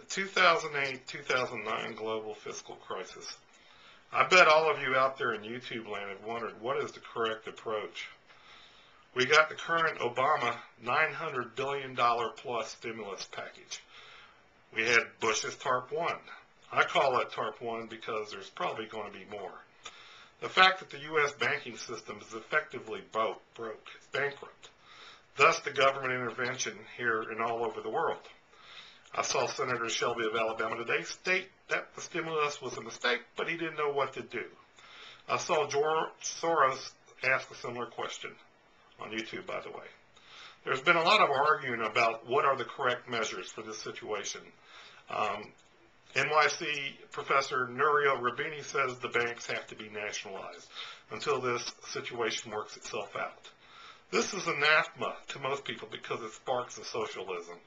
2008-2009 global fiscal crisis. I bet all of you out there in YouTube land have wondered, what is the correct approach? We got the current Obama $900 billion plus stimulus package. We had Bush's TARP 1. I call it TARP 1 because there's probably going to be more. The fact that the U.S. banking system is effectively broke, it's bankrupt. Thus the government intervention here and all over the world. I saw Senator Shelby of Alabama today state that the stimulus was a mistake, but he didn't know what to do. I saw George Soros ask a similar question on YouTube, by the way. There's been a lot of arguing about what are the correct measures for this situation. NYC Professor Nouriel Roubini says the banks have to be nationalized until this situation works itself out. This is anathema to most people because it sparks a socialism.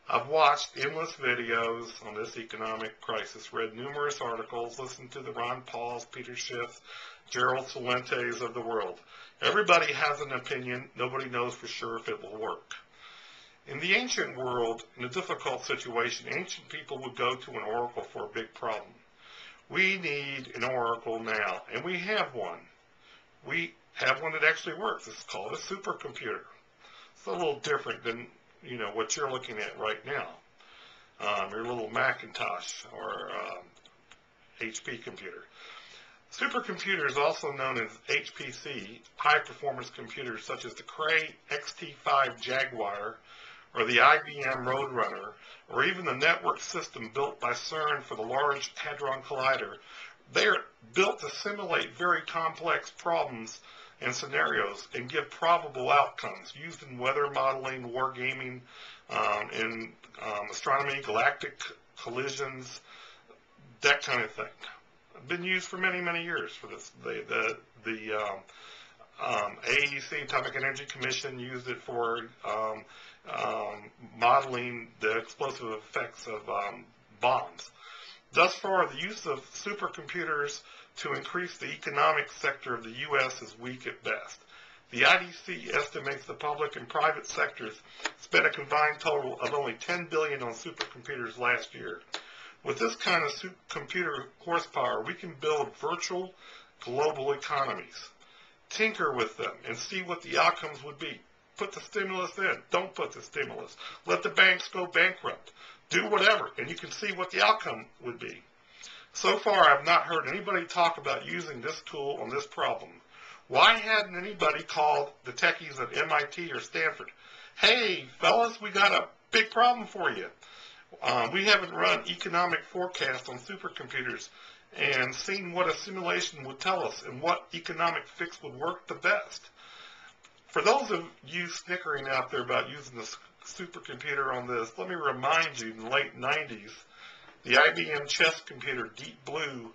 I've watched endless videos on this economic crisis, read numerous articles, listened to the Ron Pauls, Peter Schiffs, Gerald Celentes of the world. Everybody has an opinion. Nobody knows for sure if it will work. In the ancient world, in a difficult situation, ancient people would go to an oracle for a big problem. We need an oracle now, and we have one. We have one that actually works. It's called a supercomputer. It's a little different than what you're looking at right now, your little Macintosh or HP computer. Supercomputers, also known as HPC, high-performance computers such as the Cray XT5 Jaguar or the IBM Roadrunner, or even the network system built by CERN for the Large Hadron Collider, they are built to simulate very complex problems and scenarios and give probable outcomes used in weather modeling, wargaming, in astronomy, galactic collisions, that kind of thing. Been used for many, many years for this. The AEC, Atomic Energy Commission, used it for modeling the explosive effects of bombs. Thus far, the use of supercomputers to increase the economic sector of the U.S. is weak at best. The IDC estimates the public and private sectors spent a combined total of only $10 billion on supercomputers last year. With this kind of computer horsepower, we can build virtual global economies. Tinker with them and see what the outcomes would be. Put the stimulus in. Don't put the stimulus. Let the banks go bankrupt. Do whatever, and you can see what the outcome would be. So far, I've not heard anybody talk about using this tool on this problem. Why hadn't anybody called the techies at MIT or Stanford? Hey, fellas, we got a big problem for you. We haven't run economic forecasts on supercomputers and seen what a simulation would tell us and what economic fix would work the best. For those of you snickering out there about using the supercomputer on this, let me remind you, in the late 90s, the IBM chess computer Deep Blue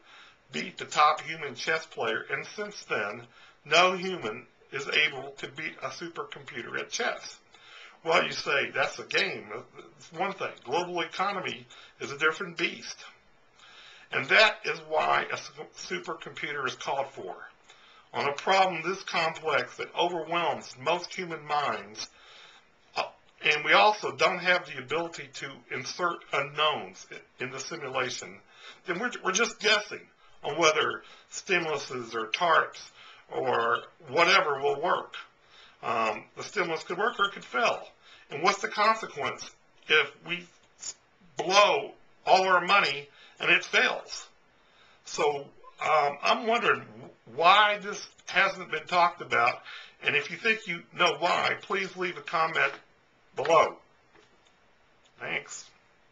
beat the top human chess player, and since then, no human is able to beat a supercomputer at chess. Well, you say, that's a game. It's one thing. Global economy is a different beast. And that is why a supercomputer is called for. On a problem this complex that overwhelms most human minds, and we also don't have the ability to insert unknowns in the simulation, then we're just guessing on whether stimuluses or TARPs or whatever will work. The stimulus could work or it could fail. And what's the consequence if we blow all our money and it fails? So I'm wondering why this hasn't been talked about. And if you think you know why, please leave a comment below. Thanks.